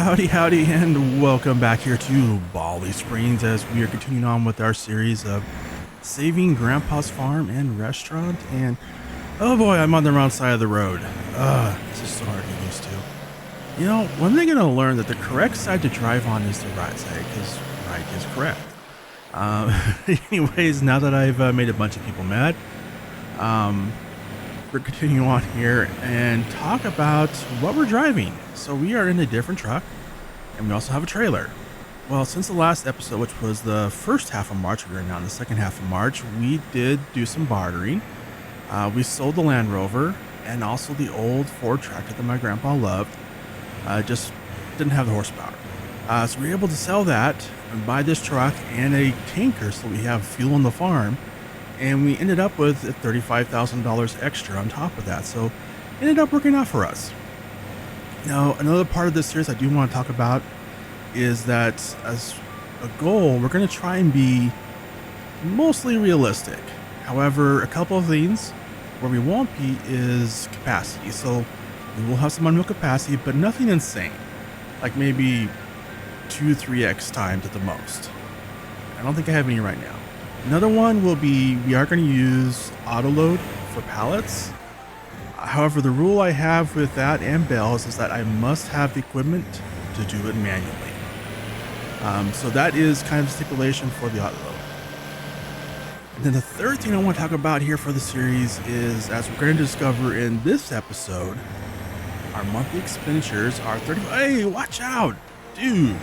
Howdy, and welcome back here to Bally Springs as we are continuing on with our series of saving Grandpa's farm and restaurant. And oh boy, I'm on the wrong side of the road. This is so hard to get used to. You know, when are they going to learn that the correct side to drive on is the right side? Because right is correct. Anyways, now that I've made a bunch of people mad, we're continuing on here and talk about what we're driving. So we are in a different truck, and we also have a trailer. Well, since the last episode, which was the first half of March, we are now in the second half of March, we did do some bartering. We sold the Land Rover and also the old Ford tractor that my grandpa loved. Just didn't have the horsepower. So we were able to sell that and buy this truck and a tanker so we have fuel on the farm. And we ended up with $35,000 extra on top of that. So it ended up working out for us. Now, another part of this series I do want to talk about is that as a goal, we're going to try and be mostly realistic. However, a couple of things where we won't be is capacity. So we will have some unreal capacity, but nothing insane. Like maybe 2-3x times at the most. I don't think I have any right now. Another one will be, we are going to use autoload for pallets. However, the rule I have with that and bales is that I must have the equipment to do it manually. So that is kind of a stipulation for the autoload. And then the third thing I want to talk about here for the series is, as we're going to discover in this episode, our monthly expenditures are hey, watch out, dude.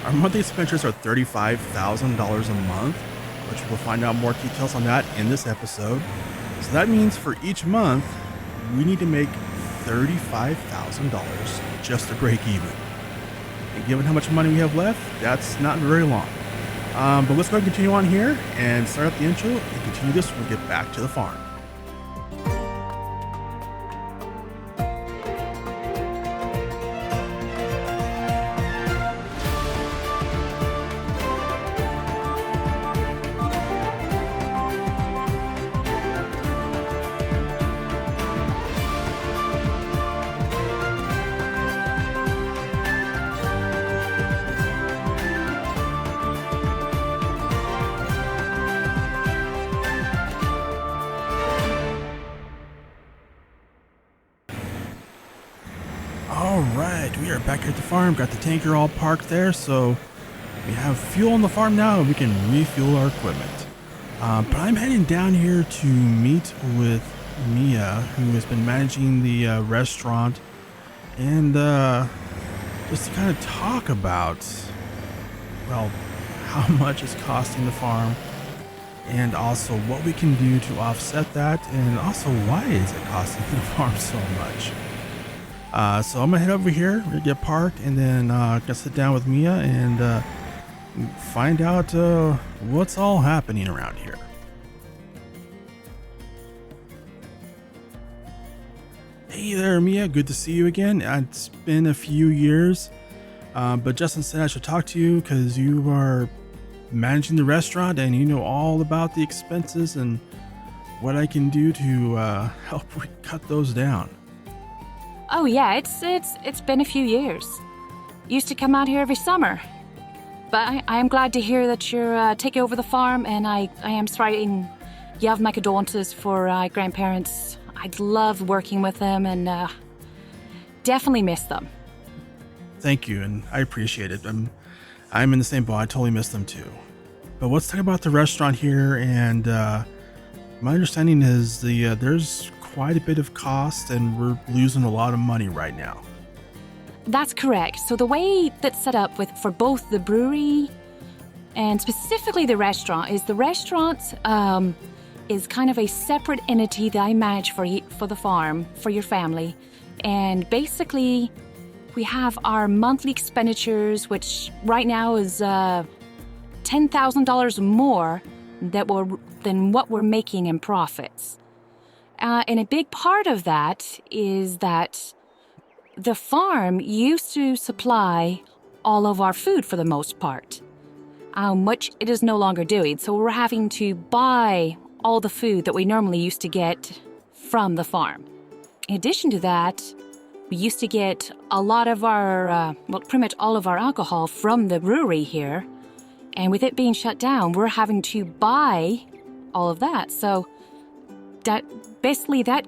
Our monthly expenditures are $35,000 a month, which we'll find out more details on that in this episode. So that means for each month, we need to make $35,000 just to break even. And given how much money we have left, that's not very long. But let's go ahead and continue on here and start up the intro and continue this when we get back to the farm. Alright, we are back here at the farm, got the tanker all parked there, so we have fuel on the farm now and we can refuel our equipment. But I'm heading down here to meet with Mia, who has been managing the restaurant, and just to kind of talk about, well, how much it's costing the farm, and also what we can do to offset that, and also why is it costing the farm so much. So I'm gonna head over here, we're gonna get parked, and then gonna sit down with Mia and find out what's all happening around here. Hey there, Mia, good to see you again. It's been a few years, but Justin said I should talk to you because you are managing the restaurant and you know all about the expenses and what I can do to help cut those down. Oh yeah, it's been a few years. Used to come out here every summer. But I am glad to hear that you're taking over the farm, and I am sorry. You have my condolences for grandparents. I'd love working with them, and definitely miss them. Thank you, and I appreciate it. I'm in the same boat. I totally miss them too. But let's talk about the restaurant here, and my understanding is there's quite a bit of cost, and we're losing a lot of money right now. That's correct. So the way that's set up for both the brewery and specifically the restaurant is the restaurant is kind of a separate entity that I manage for the farm, for your family. And basically, we have our monthly expenditures, which right now is $10,000 more than what we're making in profits. And a big part of that is that the farm used to supply all of our food for the most part, which it is no longer doing. So we're having to buy all the food that we normally used to get from the farm. In addition to that, We used to get a lot of our, pretty much all of our alcohol from the brewery here. And with it being shut down, we're having to buy all of that. So that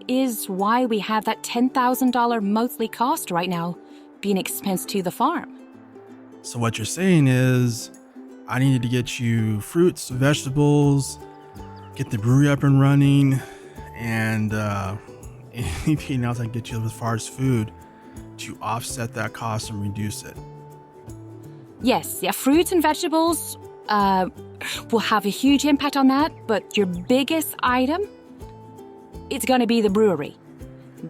is why we have that $10,000 monthly cost right now being expensed to the farm. So what you're saying is I needed to get you fruits, vegetables, get the brewery up and running, and anything else I can get you as far as food to offset that cost and reduce it. Yes, yeah, fruits and vegetables will have a huge impact on that, but your biggest item, it's going to be the brewery.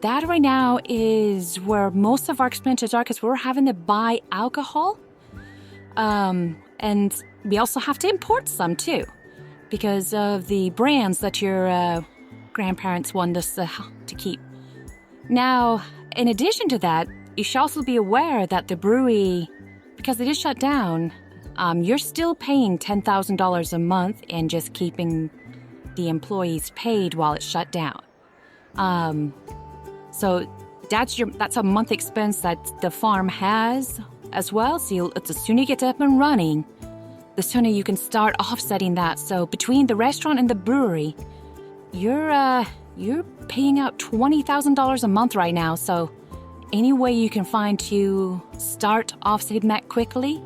That right now is where most of our expenses are because we're having to buy alcohol. And we also have to import some too because of the brands that your grandparents wanted us to keep. Now, in addition to that, you should also be aware that the brewery, because it is shut down, you're still paying $10,000 a month and just keeping the employees paid while it's shut down. So that's a month expense that the farm has as well. So the sooner you get up and running, the sooner you can start offsetting that. So between the restaurant and the brewery, you're paying out $20,000 a month right now. So any way you can find to start offsetting that quickly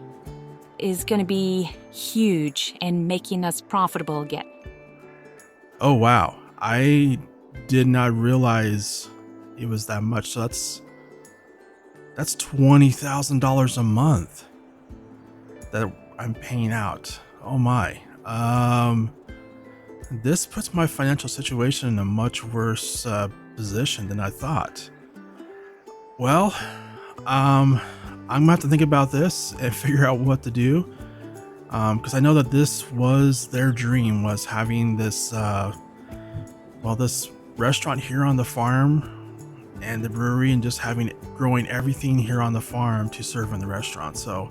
is going to be huge and making us profitable again. Oh, wow. I did not realize it was that much. So that's $20,000 a month that I'm paying out. Oh my. This puts my financial situation in a much worse position than I thought. Well, I'm gonna have to think about this and figure out what to do. Because I know that this was their dream, was having this this restaurant here on the farm and the brewery, and just growing everything here on the farm to serve in the restaurant. So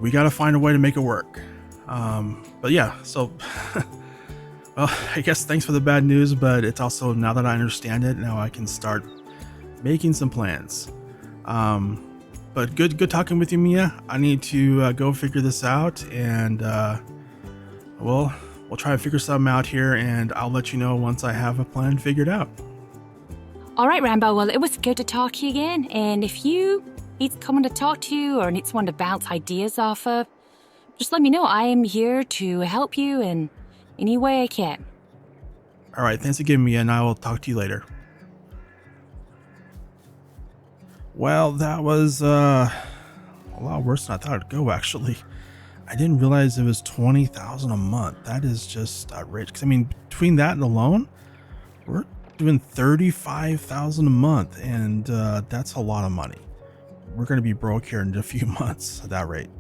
we got to find a way to make it work. But yeah, so well, I guess thanks for the bad news, but it's also, now that I understand it, now I can start making some plans. But good talking with you, Mia. I need to go figure this out, and we'll try to figure something out here, and I'll let you know once I have a plan figured out. All right, Rambo. Well, it was good to talk to you again. And if you need someone to talk to or need someone to bounce ideas off of, just let me know. I am here to help you in any way I can. All right. Thanks again, Mia, and I will talk to you later. Well, that was a lot worse than I thought it'd go, actually. I didn't realize it was $20,000 a month. That is just outrageous. 'Cause, I mean, between that and the loan, we're doing $35,000 a month, and that's a lot of money. We're going to be broke here in a few months at that rate.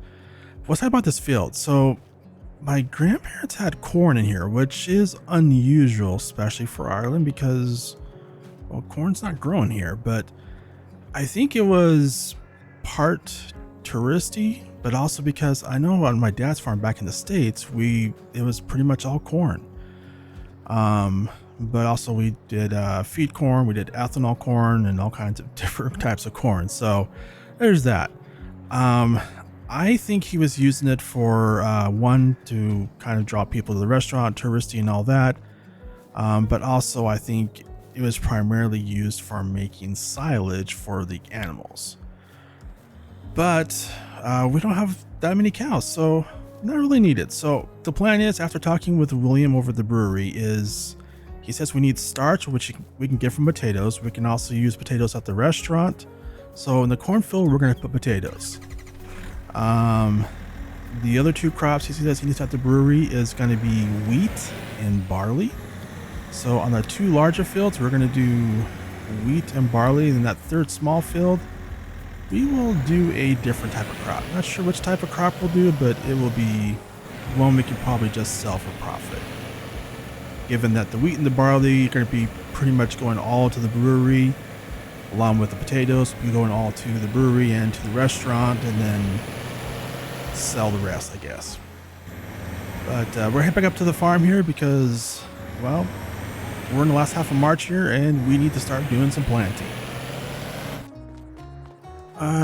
What's that about this field? So my grandparents had corn in here, which is unusual, especially for Ireland, because, well, corn's not growing here. But I think it was part touristy, but also because I know on my dad's farm back in the States, it was pretty much all corn. But also we did feed corn, we did ethanol corn, and all kinds of different types of corn. So there's that. I think he was using it for one, to kind of draw people to the restaurant, touristy and all that. But also I think it was primarily used for making silage for the animals. But we don't have that many cows, so not really needed. So the plan is, after talking with William over at the brewery, is he says we need starch, which we can get from potatoes. We can also use potatoes at the restaurant. So in the cornfield, we're going to put potatoes. The other two crops he says he needs at the brewery is going to be wheat and barley. So on the two larger fields, we're going to do wheat and barley. And in that third small field, we will do a different type of crop. Not sure which type of crop we'll do, but it will be one we can probably just sell for profit. Given that the wheat and the barley are going to be pretty much going all to the brewery, along with the potatoes, we'll be going all to the brewery and to the restaurant, and then sell the rest, I guess. But we're heading back up to the farm here because, well, we're in the last half of March here, and we need to start doing some planting.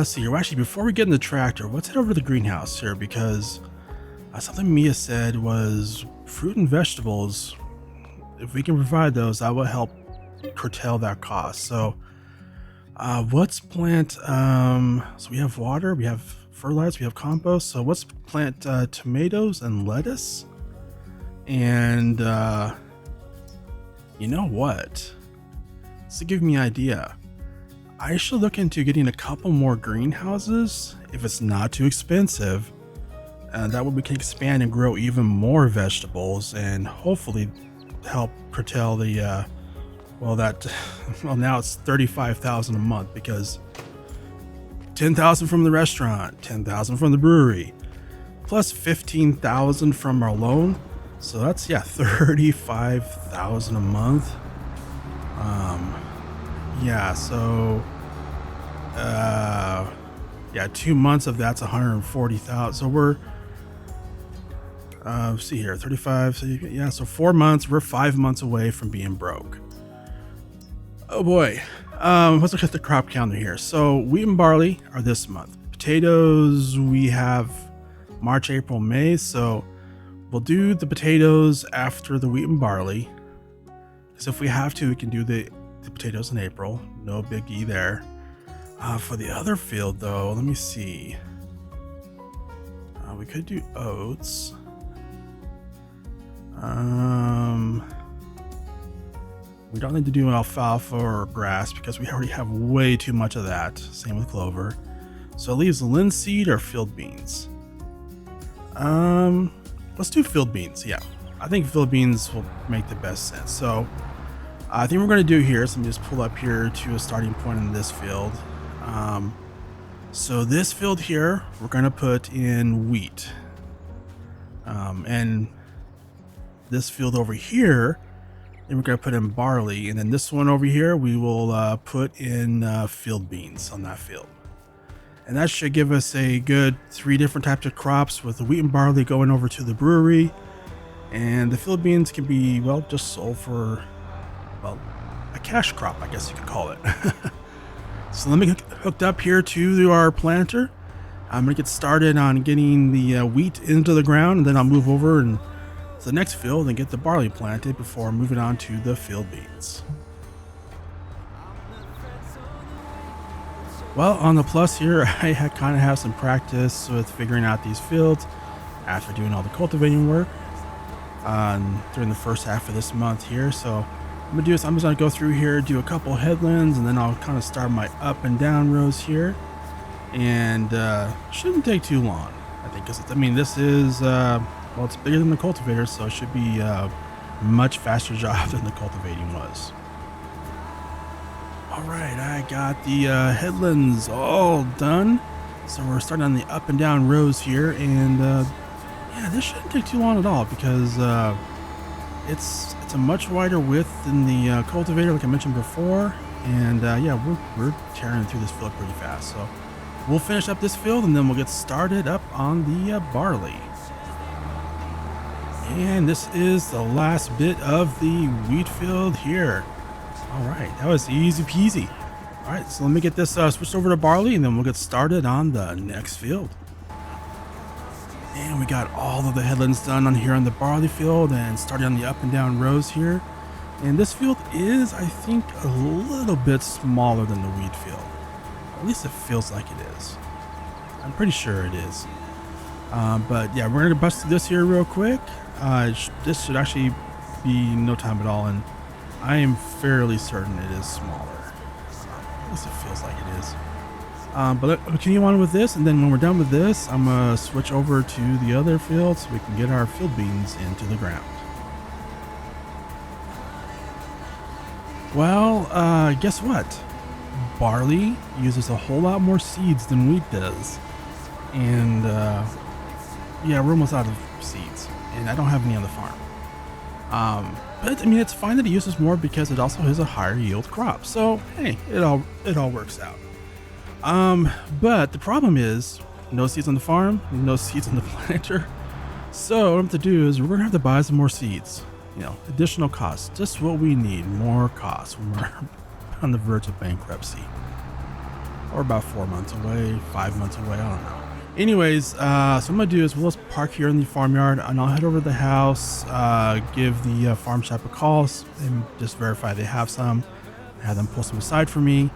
See, well, actually, before we get in the tractor, let's head over to the greenhouse here because something Mia said was fruit and vegetables. If we can provide those, that will help curtail that cost. So, let's plant. So we have water, we have fertilizer, we have compost. So let's plant tomatoes and lettuce. And you know what? This will give me an idea. I should look into getting a couple more greenhouses if it's not too expensive. That way we can expand and grow even more vegetables and hopefully help curtail the well now it's 35,000 a month because 10,000 from the restaurant, 10,000 from the brewery, plus 15,000 from our loan. So that's 35,000 a month. So 2 months of that's 140,000. So we're see here, 35. So 4 months. We're 5 months away from being broke. Oh boy. Let's look at the crop calendar here. So wheat and barley are this month. Potatoes we have March, April, May. So we'll do the potatoes after the wheat and barley. Because if we have to, we can do the potatoes in April. No biggie there. For the other field, though, let me see. We could do oats. We don't need to do alfalfa or grass because we already have way too much of that. Same with clover. So it leaves linseed or field beans. Let's do field beans. Yeah, I think field beans will make the best sense. So I think we're going to do here. So let me just pull up here to a starting point in this field. So this field here, we're going to put in wheat. And this field over here, then we're going to put in barley. And then this one over here, we will put in field beans on that field. And that should give us a good 3 different types of crops with the wheat and barley going over to the brewery. And the field beans can be, well, just sold for, well, a cash crop, I guess you could call it. So let me get hooked up here to our planter. I'm going to get started on getting the wheat into the ground, and then I'll move over and to the next field and get the barley planted before moving on to the field beans. Well, on the plus here, I kind of have some practice with figuring out these fields after doing all the cultivating work during the first half of this month here. So I'm gonna do this. I'm just gonna go through here, do a couple headlands, and then I'll kind of start my up and down rows here. And shouldn't take too long, I think, because this is well, it's bigger than the cultivator, so it should be a much faster job than the cultivating was. All right, I got the headlands all done. So we're starting on the up and down rows here, and this shouldn't take too long at all because it's a much wider width than the cultivator, like I mentioned before. And we're tearing through this field pretty fast. So we'll finish up this field, and then we'll get started up on the barley. And this is the last bit of the wheat field here. All right, that was easy peasy. All right, so let me get this switched over to barley, and then we'll get started on the next field. And we got all of the headlands done on here on the barley field and started on the up and down rows here. And this field is, I think, a little bit smaller than the wheat field. At least it feels like it is. I'm pretty sure it is. But yeah, we're gonna bust through this here real quick. This should actually be no time at all, and I am fairly certain it is smaller. At least it feels like it is. But let's continue on with this, and then when we're done with this, I'm gonna switch over to the other field so we can get our field beans into the ground. Well, guess what? Barley uses a whole lot more seeds than wheat does. And we're almost out of seeds, and I don't have any on the farm. But it's fine that it uses more because it also has a higher yield crop. So hey, it all works out. But the problem is no seeds on the farm, no seeds on the planter. So what I'm to do is we're gonna have to buy some more seeds. Additional costs, just what we need, more costs when we're on the verge of bankruptcy. or about 4 months away, 5 months away. I don't know. Anyways, so what I'm gonna do is we'll just park here in the farmyard, and I'll head over to the house, give the farm shop a call, and just verify they have some, have them pull some aside for me.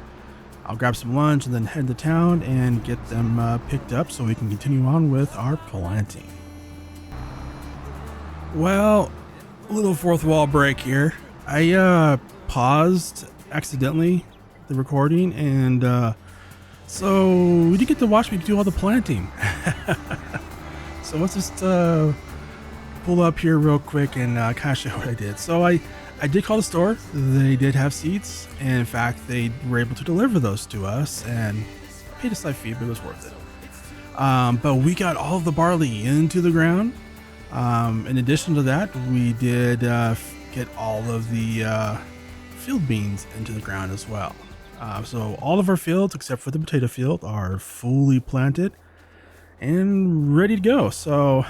I'll grab some lunch and then head to town and get them picked up so we can continue on with our planting. Well, a little fourth wall break here. I paused accidentally the recording, and so you didn't get to watch me do all the planting. So let's just pull up here real quick and kind of show what I did. So I did call the store. They did have seeds, and in fact they were able to deliver those to us and paid a slight fee, but it was worth it. But we got all of the barley into the ground. In addition to that, we did get all of the field beans into the ground as well. So all of our fields, except for the potato field, are fully planted and ready to go. So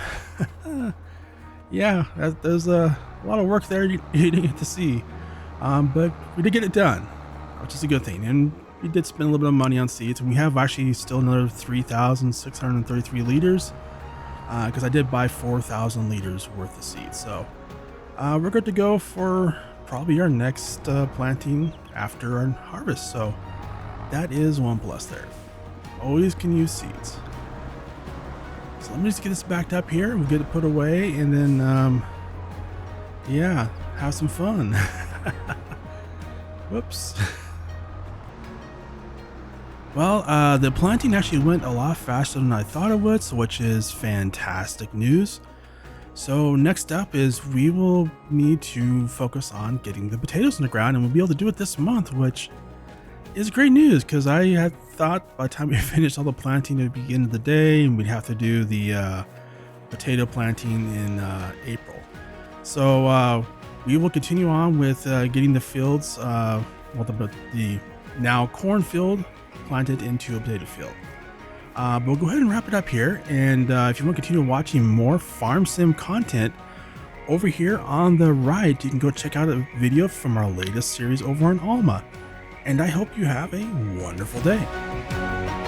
yeah, there's a lot of work there you didn't get to see. But we did get it done, which is a good thing. And we did spend a little bit of money on seeds, and we have actually still another 3,633 liters, because I did buy 4,000 liters worth of seeds. So we're good to go for probably our next planting after our harvest. So that is one plus there. Always can use seeds. So let me just get this backed up here. We'll get it put away, and then yeah, have some fun. Whoops. Well, the planting actually went a lot faster than I thought it would, which is fantastic news. So next up is we will need to focus on getting the potatoes in the ground, and we'll be able to do it this month, which is great news because I had thought by the time we finished all the planting at the beginning of the day, and we'd have to do the potato planting in April. So we will continue on with getting the fields, the now corn field planted into a potato field. But we'll go ahead and wrap it up here. And if you want to continue watching more farm sim content, over here on the right, you can go check out a video from our latest series over on Alma. And I hope you have a wonderful day.